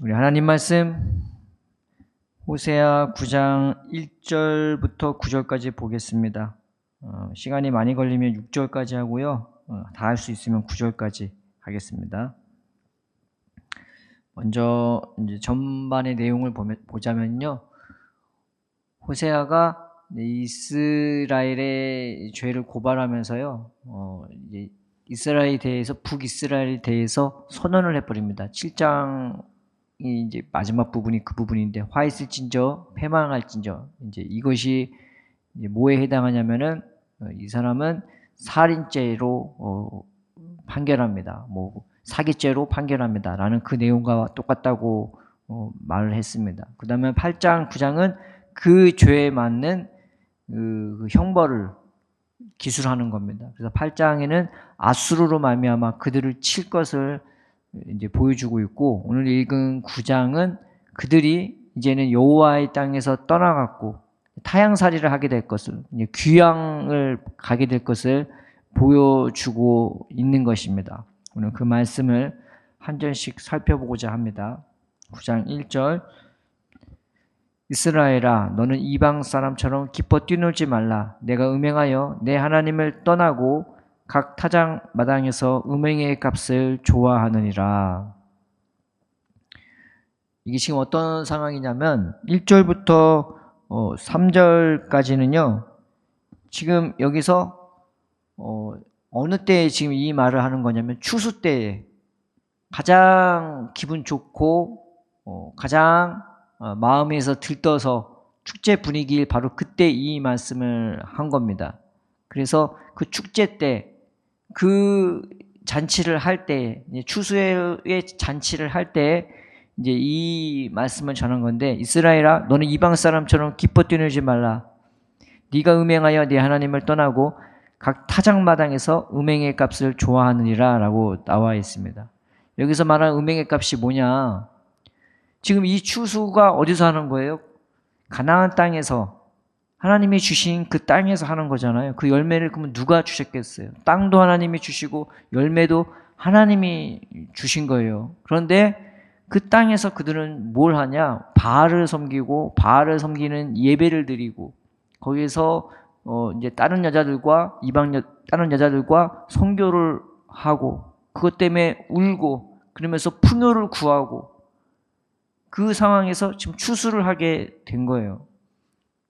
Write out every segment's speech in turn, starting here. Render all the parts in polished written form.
우리 하나님 말씀 호세아 9장 1절부터 9절까지 보겠습니다. 시간이 많이 걸리면 6절까지 하고요. 다 할 수 있으면 9절까지 하겠습니다. 먼저 이제 전반의 내용을 보자면요. 호세아가 이스라엘의 죄를 고발하면서요. 이제 이스라엘에 대해서 북이스라엘에 대해서 선언을 해버립니다. 7장이 이제 마지막 부분이 그 부분인데 화있을진저 패망할진저 이제 이것이 이제 뭐에 해당하냐면은 이 사람은 살인죄로 판결합니다. 뭐 사기죄로 판결합니다. 라는 그 내용과 똑같다고 말을 했습니다. 그 다음에 8장, 9장은 그 죄에 맞는 그 형벌을 기술하는 겁니다. 그래서 8장에는 아수르로 말미암아 그들을 칠 것을 이제 보여주고 있고, 오늘 읽은 9장은 그들이 이제는 여호와의 땅에서 떠나갔고 타향살이를 하게 될 것을, 이제 귀향을 가게 될 것을 보여주고 있는 것입니다. 오늘 그 말씀을 한 절씩 살펴보고자 합니다. 9장 1절 이스라엘아 너는 이방 사람처럼 기뻐 뛰놀지 말라. 내가 음행하여 내 하나님을 떠나고 각 타작 마당에서 음행의 값을 좋아하느니라. 이게 지금 어떤 상황이냐면 1절부터 3절까지는요. 지금 여기서 어느 때에 지금 이 말을 하는 거냐면 추수 때에 가장 기분 좋고 가장 마음에서 들떠서 축제 분위기일 바로 그때 이 말씀을 한 겁니다. 그래서 그 축제 때 그 잔치를 할 때, 추수의 잔치를 할 때 이제 이 말씀을 전한 건데, 이스라엘아 너는 이방 사람처럼 기뻐 뛰놀지 말라. 네가 음행하여 네 하나님을 떠나고 각 타작마당에서 음행의 값을 좋아하느니라 라고 나와 있습니다. 여기서 말하는 음행의 값이 뭐냐, 지금 이 추수가 어디서 하는 거예요? 가나안 땅에서 하나님이 주신 그 땅에서 하는 거잖아요. 그 열매를 그러면 누가 주셨겠어요? 땅도 하나님이 주시고 열매도 하나님이 주신 거예요. 그런데 그 땅에서 그들은 뭘 하냐? 바알을 섬기고 바알을 섬기는 예배를 드리고 거기에서 이제 다른 여자들과 다른 여자들과 선교를 하고 그것 때문에 울고 그러면서 풍요를 구하고 그 상황에서 지금 추수를 하게 된 거예요.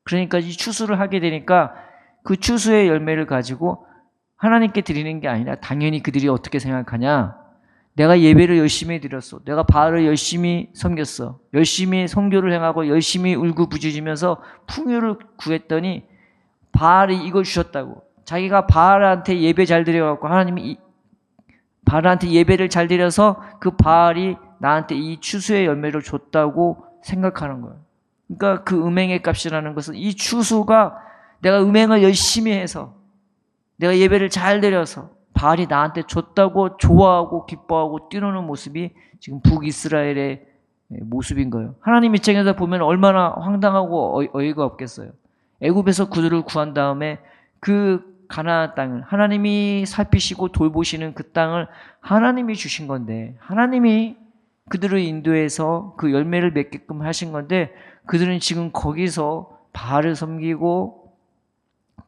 그러니까 이 추수를 하게 되니까 그 추수의 열매를 가지고 하나님께 드리는 게 아니라 당연히 그들이 어떻게 생각하냐? 내가 예배를 열심히 드렸어. 내가 바알을 열심히 섬겼어. 열심히 선교를 행하고 열심히 울고부짖으면서 풍요를 구했더니 바알이 이걸 주셨다고. 자기가 바알한테 예배 잘 드려갖고 하나님이 바알한테 예배를 잘 드려서 그 바알이 나한테 이 추수의 열매를 줬다고 생각하는 거예요. 그러니까 그 음행의 값이라는 것은 이 추수가 내가 음행을 열심히 해서 내가 예배를 잘 드려서 바알이 나한테 줬다고 좋아하고 기뻐하고 뛰노는 모습이 지금 북이스라엘의 모습인 거예요. 하나님 입장에서 보면 얼마나 황당하고 어이가 없겠어요. 애굽에서 그들을 구한 다음에 그 가나안 땅을 하나님이 살피시고 돌보시는 그 땅을 하나님이 주신 건데, 하나님이 그들을 인도해서 그 열매를 맺게끔 하신 건데, 그들은 지금 거기서 바알을 섬기고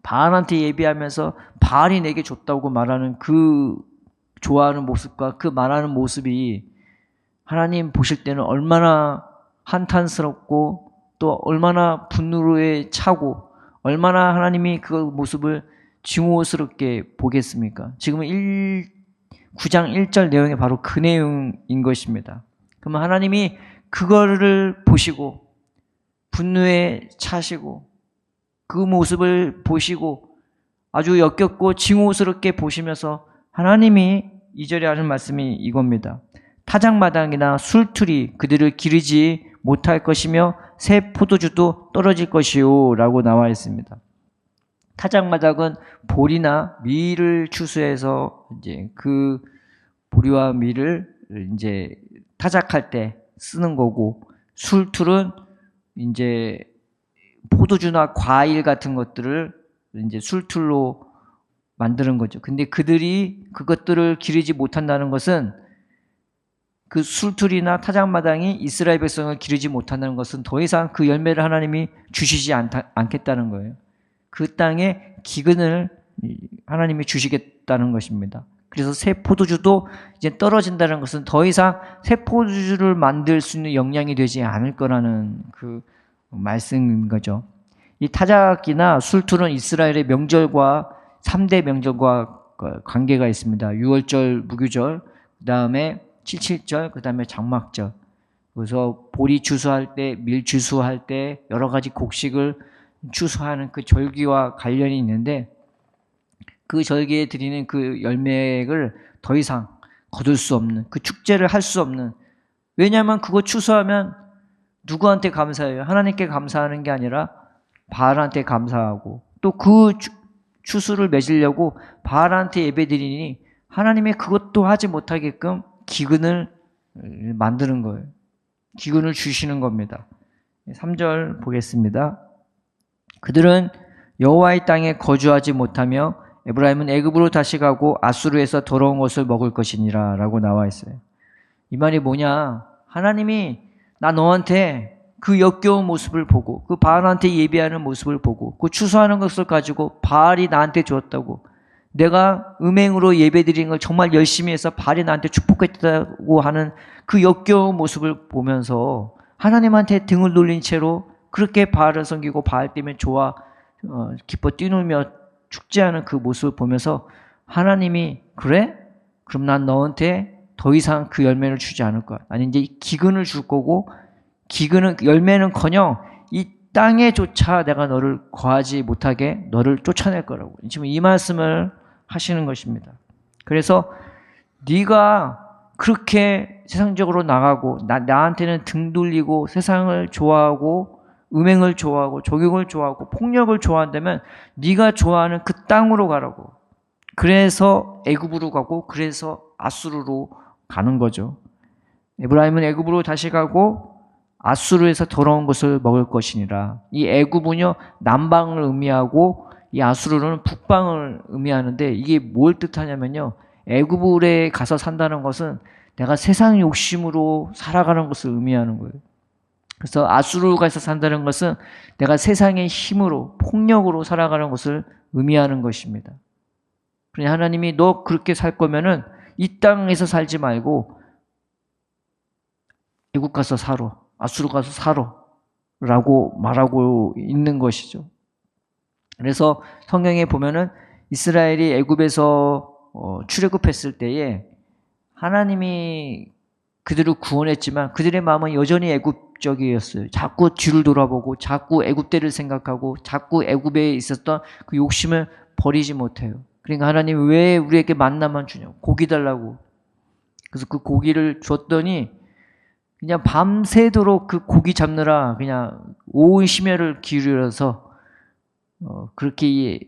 바알한테 예배하면서 바알이 내게 줬다고 말하는 그 좋아하는 모습과 그 말하는 모습이 하나님 보실 때는 얼마나 한탄스럽고 또 얼마나 분노에 차고 얼마나 하나님이 그 모습을 증오스럽게 보겠습니까? 지금은 9장 1절 내용이 바로 그 내용인 것입니다. 그러면 하나님이 그거를 보시고 분노에 차시고 그 모습을 보시고 아주 역겹고 증오스럽게 보시면서 하나님이 2절에 하는 말씀이 이겁니다. 타작마당이나 술틀이 그들을 기르지 못할 것이며 새 포도주도 떨어질 것이요 라고 나와 있습니다. 타작마당은 보리나 밀을 추수해서 이제 그 보리와 밀을 이제 타작할 때 쓰는 거고, 술틀은 이제 포도주나 과일 같은 것들을 이제 술틀로 만드는 거죠. 근데 그들이 그것들을 기르지 못한다는 것은 그 술틀이나 타작마당이 이스라엘 백성을 기르지 못한다는 것은 더 이상 그 열매를 하나님이 주시지 않겠다는 거예요. 그 땅에 기근을 하나님이 주시겠다는 것입니다. 그래서 새 포도주도 이제 떨어진다는 것은 더 이상 새 포도주를 만들 수 있는 역량이 되지 않을 거라는 그 말씀인 거죠. 이 타작이나 술틀은 이스라엘의 명절과 3대 명절과 관계가 있습니다. 유월절, 무교절, 그 다음에 칠칠절, 그 다음에 장막절. 그래서 보리 추수할 때, 밀 추수할 때 여러 가지 곡식을 추수하는 그 절기와 관련이 있는데 그 절기에 드리는 그 열매를 더 이상 거둘 수 없는, 그 축제를 할 수 없는, 왜냐하면 그거 추수하면 누구한테 감사해요? 하나님께 감사하는 게 아니라 바알한테 감사하고 또 그 추수를 맺으려고 바알한테 예배드리니 하나님이 그것도 하지 못하게끔 기근을 만드는 거예요. 기근을 주시는 겁니다. 3절 보겠습니다. 그들은 여호와의 땅에 거주하지 못하며 에브라임은 애굽으로 다시 가고 아수르에서 더러운 것을 먹을 것이니라 라고 나와 있어요. 이 말이 뭐냐? 하나님이 나 너한테 그 역겨운 모습을 보고 그 바알한테 예배하는 모습을 보고 그 추수하는 것을 가지고 바알이 나한테 주었다고, 내가 음행으로 예배드리는 걸 정말 열심히 해서 바알이 나한테 축복했다고 하는 그 역겨운 모습을 보면서 하나님한테 등을 돌린 채로 그렇게 바알을 섬기고 바알 때문에 기뻐 뛰놀며 축제하는 그 모습을 보면서 하나님이 그래? 그럼 난 너한테 더 이상 그 열매를 주지 않을 거야. 나는 이제 기근을 줄 거고, 기근은 열매는커녕 이 땅에조차 내가 너를 거하지 못하게 너를 쫓아낼 거라고 지금 이 말씀을 하시는 것입니다. 그래서 네가 그렇게 세상적으로 나가고 나한테는 등 돌리고 세상을 좋아하고 음행을 좋아하고 조경을 좋아하고 폭력을 좋아한다면 네가 좋아하는 그 땅으로 가라고. 그래서 애굽으로 가고 그래서 아수르로 가는 거죠. 에브라임은 애굽으로 다시 가고 아수르에서 더러운 것을 먹을 것이니라. 이 애굽은요 남방을 의미하고 이 아수르는 북방을 의미하는데 이게 뭘 뜻하냐면요, 애굽에 가서 산다는 것은 내가 세상 욕심으로 살아가는 것을 의미하는 거예요. 그래서 아수르 가서 산다는 것은 내가 세상의 힘으로 폭력으로 살아가는 것을 의미하는 것입니다. 그러니 하나님이 너 그렇게 살 거면은 이 땅에서 살지 말고 애굽 가서 살아, 아수르 가서 살아 라고 말하고 있는 것이죠. 그래서 성경에 보면은 이스라엘이 애굽에서 출애굽했을 때에 하나님이 그들을 구원했지만 그들의 마음은 여전히 애굽적이었어요. 자꾸 뒤를 돌아보고 자꾸 애굽 때를 생각하고 자꾸 애굽에 있었던 그 욕심을 버리지 못해요. 그러니까 하나님 왜 우리에게 만나만 주냐고, 고기 달라고. 그래서 그 고기를 줬더니 그냥 밤새도록 그 고기 잡느라 그냥 온 심혈을 기울여서 그렇게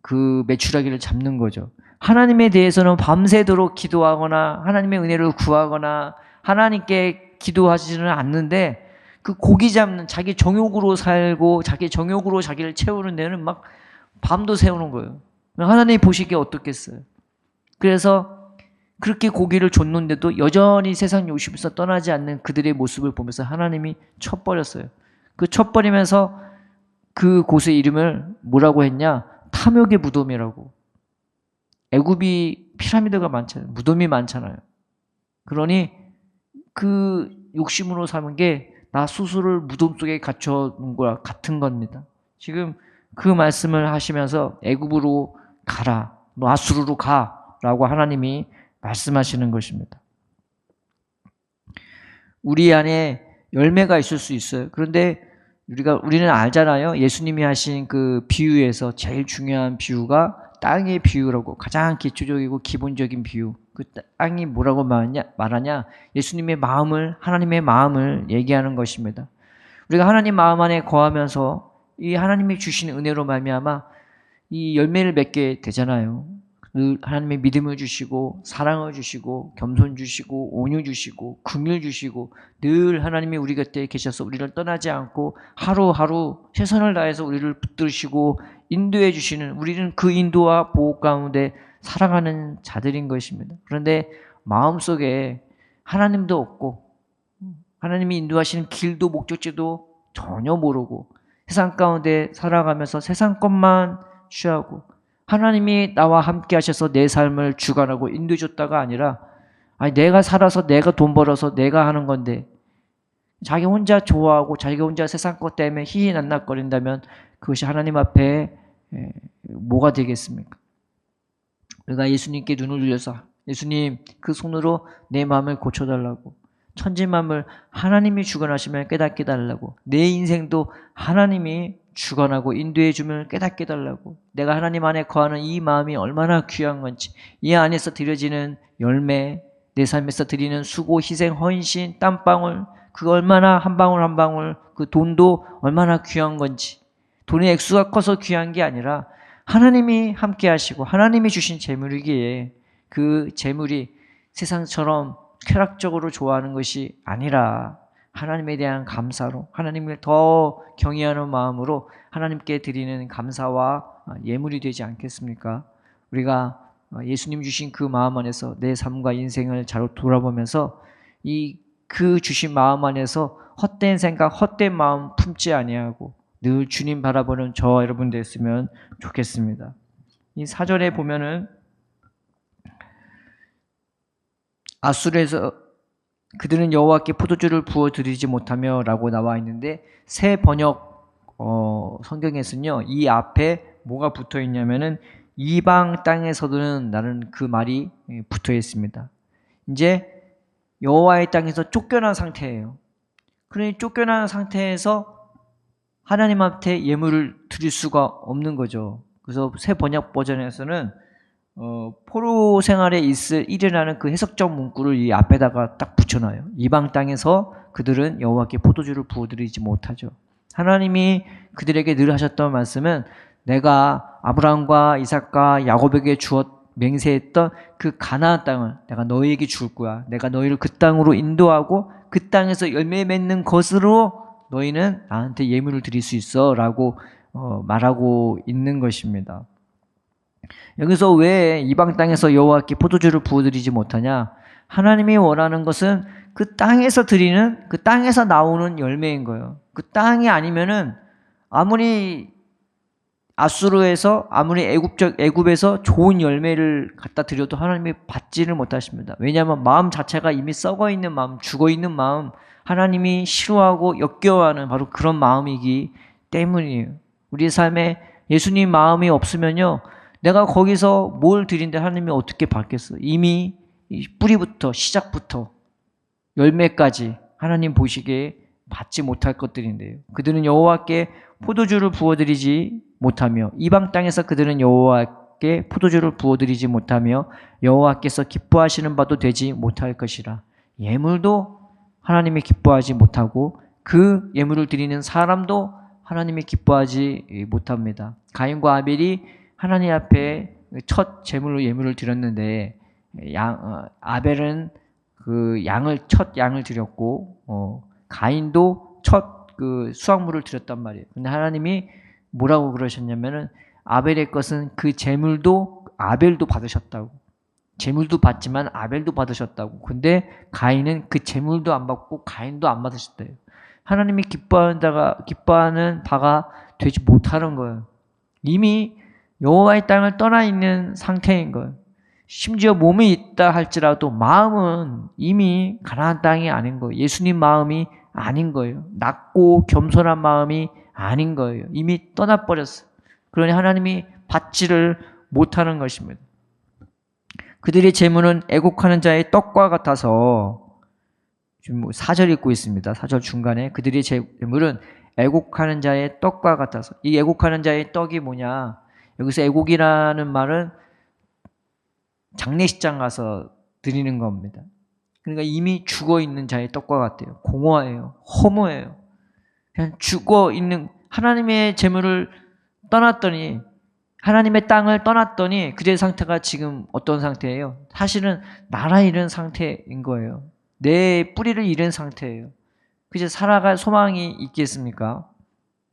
그 메추라기를 잡는 거죠. 하나님에 대해서는 밤새도록 기도하거나 하나님의 은혜를 구하거나 하나님께 기도하지는 않는데 그 고기 잡는, 자기 정욕으로 살고 자기 정욕으로 자기를 채우는 데는 막 밤도 새우는 거예요. 하나님이 보시기에 어떻겠어요? 그래서 그렇게 고기를 줬는데도 여전히 세상 욕심에서 떠나지 않는 그들의 모습을 보면서 하나님이 쳐버렸어요. 그 쳐버리면서 그 곳의 이름을 뭐라고 했냐? 탐욕의 무덤이라고. 애굽이 피라미드가 많잖아요. 무덤이 많잖아요. 그러니 그 욕심으로 사는 게 나 스스로를 무덤 속에 갇혀놓은 거와 같은 겁니다. 지금 그 말씀을 하시면서 애굽으로 가라, 너 아수르로 가라고 하나님이 말씀하시는 것입니다. 우리 안에 열매가 있을 수 있어요. 그런데 우리는 알잖아요. 예수님이 하신 그 비유에서 제일 중요한 비유가 땅의 비유라고, 가장 기초적이고 기본적인 비유. 그 땅이 뭐라고 말하냐? 예수님의 마음을, 하나님의 마음을 얘기하는 것입니다. 우리가 하나님 마음 안에 거하면서 이 하나님이 주신 은혜로 말미암아 이 열매를 맺게 되잖아요. 늘 하나님의 믿음을 주시고 사랑을 주시고 겸손 주시고 온유 주시고 긍휼 주시고 늘 하나님이 우리 곁에 계셔서 우리를 떠나지 않고 하루하루 최선을 다해서 우리를 붙드시고 인도해 주시는, 우리는 그 인도와 보호 가운데 살아가는 자들인 것입니다. 그런데 마음속에 하나님도 없고 하나님이 인도하시는 길도 목적지도 전혀 모르고 세상 가운데 살아가면서 세상 것만 취하고 하나님이 나와 함께 하셔서 내 삶을 주관하고 인도해 줬다가 아니라 아니 내가 살아서 내가 돈 벌어서 내가 하는 건데 자기 혼자 좋아하고 자기 혼자 세상 것 때문에 희희낙낙거린다면 그것이 하나님 앞에 뭐가 되겠습니까? 우리가 예수님께 눈을 들려서 예수님 그 손으로 내 마음을 고쳐달라고 천지 만물 하나님이 주관하시면 깨닫게 달라고 내 인생도 하나님이 주관하고 인도해 주면 깨닫게 달라고 내가 하나님 안에 거하는 이 마음이 얼마나 귀한 건지 이 안에서 드려지는 열매 내 삶에서 드리는 수고 희생 헌신 땀방울 그 얼마나 한 방울 한 방울 그 돈도 얼마나 귀한 건지 돈의 액수가 커서 귀한 게 아니라 하나님이 함께 하시고 하나님이 주신 재물이기에 그 재물이 세상처럼 쾌락적으로 좋아하는 것이 아니라 하나님에 대한 감사로 하나님을 더 경외하는 마음으로 하나님께 드리는 감사와 예물이 되지 않겠습니까? 우리가 예수님 주신 그 마음 안에서 내 삶과 인생을 잘 돌아보면서 그 주신 마음 안에서 헛된 생각, 헛된 마음 품지 아니하고 늘 주님 바라보는 저와 여러분 됐으면 좋겠습니다. 이 사절에 보면은 아수르에서 그들은 여호와께 포도주를 부어드리지 못하며 라고 나와 있는데 새 번역 성경에서는요 이 앞에 뭐가 붙어 있냐면은 이방 땅에서는 라는 그 말이 붙어 있습니다. 이제 여호와의 땅에서 쫓겨난 상태예요. 그러니 쫓겨난 상태에서 하나님 앞에 예물을 드릴 수가 없는 거죠. 그래서 새 번역 버전에서는 포로 생활에 일어나는 그 해석적 문구를 이 앞에다가 딱 붙여놔요. 이방 땅에서 그들은 여호와께 포도주를 부어드리지 못하죠. 하나님이 그들에게 늘 하셨던 말씀은 내가 아브라함과 이삭과 야곱에게 맹세했던 그 가나안 땅을 내가 너희에게 줄 거야. 내가 너희를 그 땅으로 인도하고 그 땅에서 열매 맺는 것으로 너희는 나한테 예물을 드릴 수 있어 라고 말하고 있는 것입니다. 여기서 왜 이방 땅에서 여호와께 포도주를 부어드리지 못하냐? 하나님이 원하는 것은 그 땅에서 드리는 그 땅에서 나오는 열매인 거예요. 그 땅이 아니면은 아무리 아수르에서 아무리 애굽에서 좋은 열매를 갖다 드려도 하나님이 받지를 못하십니다. 왜냐하면 마음 자체가 이미 썩어 있는 마음, 죽어 있는 마음, 하나님이 싫어하고 역겨워하는 바로 그런 마음이기 때문이에요. 우리 삶에 예수님 마음이 없으면요, 내가 거기서 뭘 드린데 하나님이 어떻게 받겠어? 이미 뿌리부터 시작부터 열매까지 하나님 보시기에 받지 못할 것들인데요. 그들은 여호와께 포도주를 부어드리지 못하며 이방 땅에서 그들은 여호와께 포도주를 부어드리지 못하며 여호와께서 기뻐하시는 바도 되지 못할 것이라. 예물도 하나님이 기뻐하지 못하고 그 예물을 드리는 사람도 하나님이 기뻐하지 못합니다. 가인과 아벨이 하나님 앞에 첫 제물로 예물을 드렸는데 아벨은 그 첫 양을 드렸고 가인도 첫 그 수확물을 드렸단 말이에요. 근데 하나님이 뭐라고 그러셨냐면은 아벨의 것은 그 제물도 아벨도 받으셨다고. 제물도 받지만 아벨도 받으셨다고. 근데 가인은 그 제물도 안 받고 가인도 안 받으셨대요. 하나님이 기뻐하는 바가 되지 못하는 거예요. 이미 여호와의 땅을 떠나 있는 상태인 거예요. 심지어 몸이 있다 할지라도 마음은 이미 가나안 땅이 아닌 거예요. 예수님 마음이 아닌 거예요. 낮고 겸손한 마음이 아닌 거예요. 이미 떠나버렸어요. 그러니 하나님이 받지를 못하는 것입니다. 그들의 재물은 애곡하는 자의 떡과 같아서 지금 4절 읽고 있습니다. 4절 중간에 그들의 재물은 애곡하는 자의 떡과 같아서 이 애곡하는 자의 떡이 뭐냐? 여기서 애곡이라는 말은 장례식장 가서 드리는 겁니다. 그러니까 이미 죽어있는 자의 떡과 같아요. 공허해요. 허무해요. 그냥 죽어있는 하나님의 재물을 떠났더니 하나님의 땅을 떠났더니 그들의 상태가 지금 어떤 상태예요? 사실은 나라 잃은 상태인 거예요. 내 뿌리를 잃은 상태예요. 그저 살아갈 소망이 있겠습니까?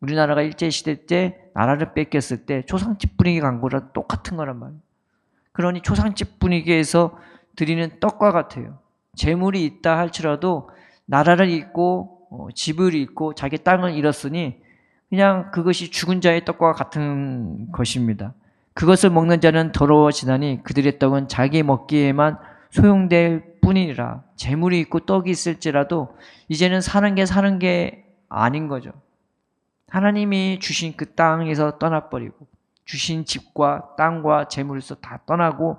우리나라가 일제시대 때 나라를 뺏겼을 때 초상집 분위기 간 거랑 똑같은 거란 말이에요. 그러니 초상집 분위기에서 드리는 떡과 같아요. 재물이 있다 할지라도 나라를 잃고 집을 잃고 자기 땅을 잃었으니 그냥 그것이 죽은 자의 떡과 같은 것입니다. 그것을 먹는 자는 더러워지나니 그들의 떡은 자기 먹기에만 소용될 뿐이라. 재물이 있고 떡이 있을지라도 이제는 사는 게 아닌 거죠. 하나님이 주신 그 땅에서 떠나버리고 주신 집과 땅과 재물에서 다 떠나고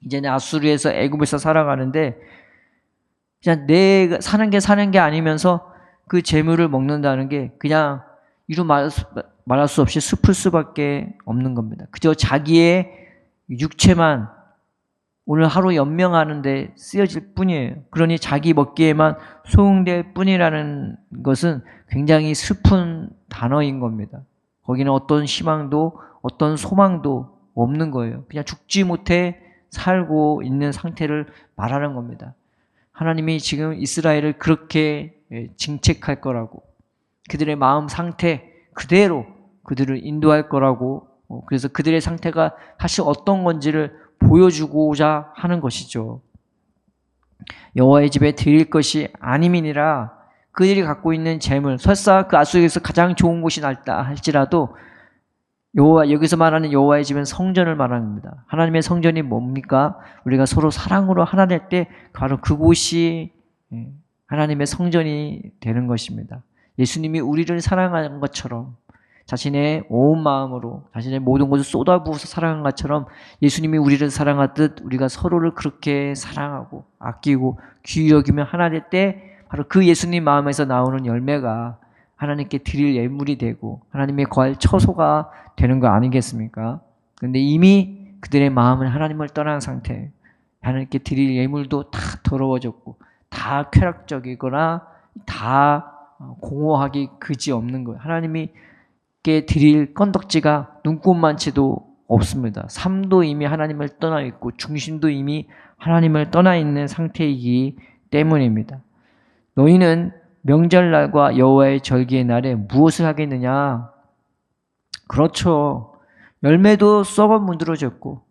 이제는 아수르에서 애굽에서 살아가는데 그냥 내가 사는 게 아니면서 그 재물을 먹는다는 게 그냥 이루 말할 수 없이 슬플 수밖에 없는 겁니다. 그저 자기의 육체만 오늘 하루 연명하는데 쓰여질 뿐이에요. 그러니 자기 먹기에만 소용될 뿐이라는 것은 굉장히 슬픈 단어인 겁니다. 거기는 어떤 희망도 어떤 소망도 없는 거예요. 그냥 죽지 못해 살고 있는 상태를 말하는 겁니다. 하나님이 지금 이스라엘을 그렇게 징책할 거라고, 그들의 마음 상태 그대로 그들을 인도할 거라고, 그래서 그들의 상태가 사실 어떤 건지를 보여주고자 하는 것이죠. 여호와의 집에 드릴 것이 아님이니라. 그들이 갖고 있는 재물, 설사 그 아수르에서 가장 좋은 곳이 낫다 할지라도 여기서 말하는 여호와의 집은 성전을 말하는 겁니다. 하나님의 성전이 뭡니까? 우리가 서로 사랑으로 하나 될 때 바로 그곳이 하나님의 성전이 되는 것입니다. 예수님이 우리를 사랑한 것처럼 자신의 온 마음으로 자신의 모든 것을 쏟아부어서 사랑한 것처럼 예수님이 우리를 사랑하듯 우리가 서로를 그렇게 사랑하고 아끼고 귀히 여기며 하나 될 때 바로 그 예수님 마음에서 나오는 열매가 하나님께 드릴 예물이 되고 하나님의 거할 처소가 되는 거 아니겠습니까? 그런데 이미 그들의 마음은 하나님을 떠난 상태, 하나님께 드릴 예물도 다 더러워졌고 다 쾌락적이거나 다 공허하기 그지없는 거예요. 하나님께 드릴 건덕지가 눈꼽만치도 없습니다. 삶도 이미 하나님을 떠나 있고 중심도 이미 하나님을 떠나 있는 상태이기 때문입니다. 너희는 명절날과 여호와의 절기의 날에 무엇을 하겠느냐? 그렇죠. 열매도 썩어 문드러졌고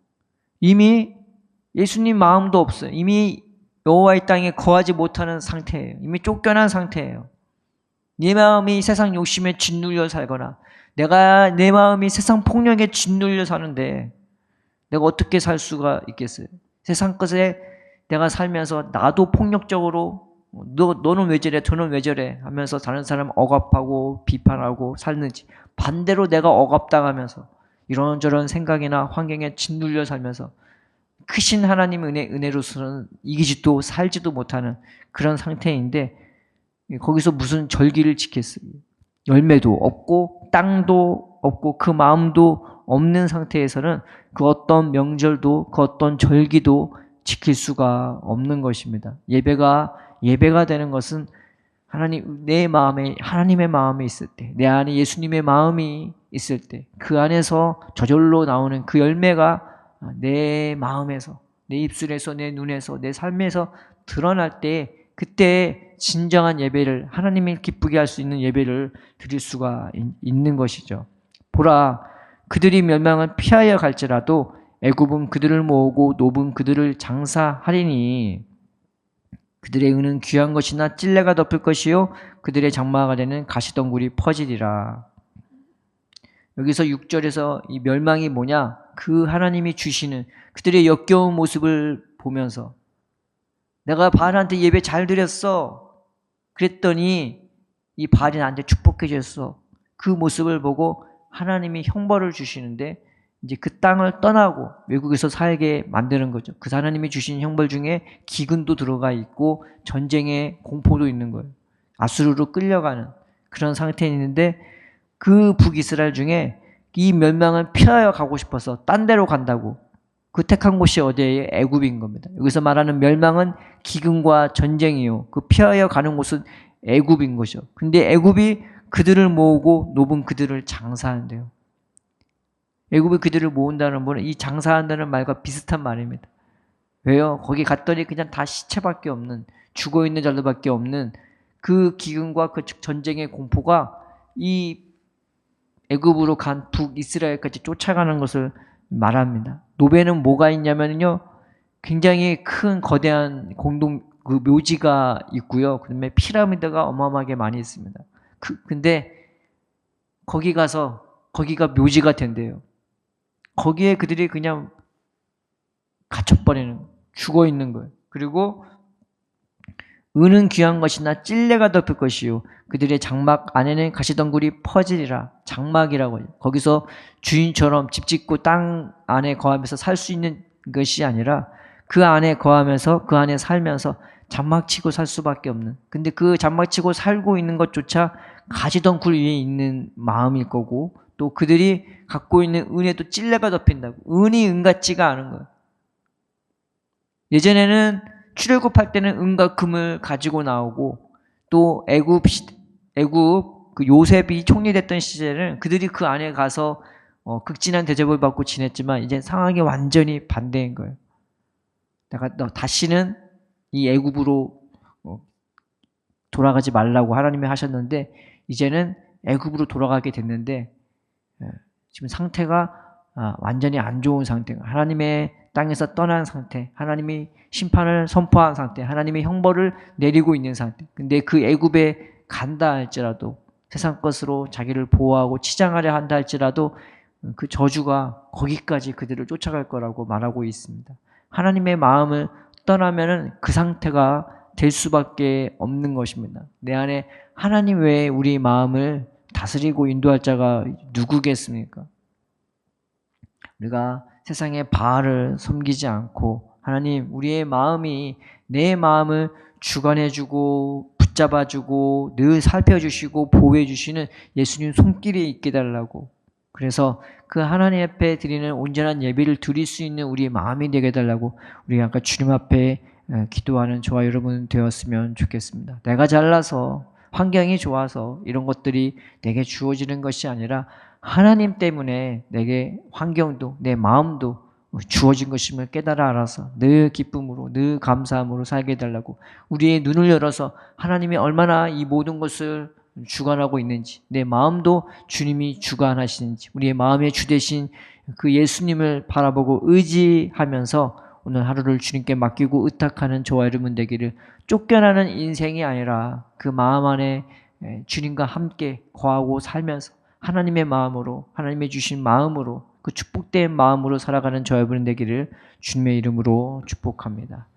이미 예수님 마음도 없어요. 이미 여호와의 땅에 거하지 못하는 상태예요. 이미 쫓겨난 상태예요. 내 마음이 세상 욕심에 짓눌려 살거나 내 마음이 세상 폭력에 짓눌려 사는데 내가 어떻게 살 수가 있겠어요? 세상 것에 내가 살면서 나도 폭력적으로 너는 왜 저래 저는 왜 저래 하면서 다른 사람 억압하고 비판하고 살는지, 반대로 내가 억압당하면서 이런저런 생각이나 환경에 짓눌려 살면서 크신 하나님 은혜로서는 이기지도 살지도 못하는 그런 상태인데 거기서 무슨 절기를 지켰어요? 열매도 없고 땅도 없고 그 마음도 없는 상태에서는 그 어떤 명절도 그 어떤 절기도 지킬 수가 없는 것입니다. 예배가 되는 것은 내 마음에 하나님의 마음이 있을 때, 내 안에 예수님의 마음이 있을 때, 그 안에서 저절로 나오는 그 열매가 내 마음에서, 내 입술에서, 내 눈에서, 내 삶에서 드러날 때 그때 진정한 예배를, 하나님을 기쁘게 할 수 있는 예배를 드릴 수가 있는 것이죠. 보라, 그들이 멸망을 피하여 갈지라도 애굽은 그들을 모으고 노브는 그들을 장사하리니 그들의 은은 귀한 것이나 찔레가 덮을 것이요 그들의 장마가 되는 가시덩굴이 퍼지리라. 여기서 6절에서 이 멸망이 뭐냐? 그 하나님이 주시는 그들의 역겨운 모습을 보면서 내가 바알한테 예배 잘 드렸어. 그랬더니 이 바알이 나한테 축복해 줬어. 그 모습을 보고 하나님이 형벌을 주시는데 이제 그 땅을 떠나고 외국에서 살게 만드는 거죠. 그 하나님이 주신 형벌 중에 기근도 들어가 있고 전쟁의 공포도 있는 거예요. 아수르로 끌려가는 그런 상태에 있는데 그 북이스라엘 중에 이 멸망을 피하여 가고 싶어서 딴 데로 간다고. 그 택한 곳이 어디예요? 애굽인 겁니다. 여기서 말하는 멸망은 기근과 전쟁이요. 그 피하여 가는 곳은 애굽인 거죠. 근데 애굽이 그들을 모으고 노분 그들을 장사한대요. 애굽이 그들을 모은다는 말은 이 장사한다는 말과 비슷한 말입니다. 왜요? 거기 갔더니 그냥 다 시체밖에 없는, 죽어있는 자들밖에 없는 그 기근과 그 전쟁의 공포가 이 애굽으로 간 북이스라엘까지 쫓아가는 것을 말합니다. 노베는 뭐가 있냐면요, 굉장히 큰 거대한 그 묘지가 있고요. 그다음에 피라미드가 어마어마하게 많이 있습니다. 근데 거기가 묘지가 된대요. 거기에 그들이 그냥 갇혀버리는, 죽어 있는 거예요. 그리고 은은 귀한 것이나 찔레가 덮을 것이요 그들의 장막 안에는 가시덩굴이 퍼지리라. 장막이라고 해요. 거기서 주인처럼 집 짓고 땅 안에 거하면서 살 수 있는 것이 아니라 그 안에 거하면서 그 안에 살면서 장막치고 살 수밖에 없는, 근데 그 장막치고 살고 있는 것조차 가시덩굴 위에 있는 마음일 거고, 또 그들이 갖고 있는 은에도 찔레가 덮인다고. 은이 은 같지가 않은 거예요. 예전에는 출애굽할 때는 은과 금을 가지고 나오고, 또 애굽 그 요셉이 총리됐던 시절에는 그들이 그 안에 가서 극진한 대접을 받고 지냈지만, 이제 상황이 완전히 반대인 거예요. 너 다시는 이 애굽으로 돌아가지 말라고 하나님이 하셨는데, 이제는 애굽으로 돌아가게 됐는데, 지금 상태가 완전히 안 좋은 상태, 하나님의 땅에서 떠난 상태, 하나님이 심판을 선포한 상태, 하나님의 형벌을 내리고 있는 상태. 근데 그 애굽에 간다 할지라도, 세상 것으로 자기를 보호하고 치장하려 한다 할지라도 그 저주가 거기까지 그들을 쫓아갈 거라고 말하고 있습니다. 하나님의 마음을 떠나면은 그 상태가 될 수밖에 없는 것입니다. 내 안에 하나님 외에 우리 마음을 다스리고 인도할 자가 누구겠습니까? 우리가 세상의 바알을 섬기지 않고, 하나님, 우리의 마음이 내 마음을 주관해주고 붙잡아주고 늘 살펴주시고 보호해주시는 예수님 손길에 있게 달라고, 그래서 그 하나님 앞에 드리는 온전한 예배를 드릴 수 있는 우리의 마음이 되게 달라고 우리가 아까 주님 앞에 기도하는 저와 여러분 되었으면 좋겠습니다. 내가 잘나서, 환경이 좋아서 이런 것들이 내게 주어지는 것이 아니라 하나님 때문에 내게 환경도 내 마음도 주어진 것임을 깨달아 알아서 늘 기쁨으로 늘 감사함으로 살게 해달라고, 우리의 눈을 열어서 하나님이 얼마나 이 모든 것을 주관하고 있는지, 내 마음도 주님이 주관하시는지, 우리의 마음의 주 되신 그 예수님을 바라보고 의지하면서 오늘 하루를 주님께 맡기고 의탁하는 저와 여러분 되기를, 쫓겨나는 인생이 아니라 그 마음 안에 주님과 함께 거하고 살면서 하나님의 마음으로, 하나님의 주신 마음으로, 그 축복된 마음으로 살아가는 저와 여러분 되기를 주님의 이름으로 축복합니다.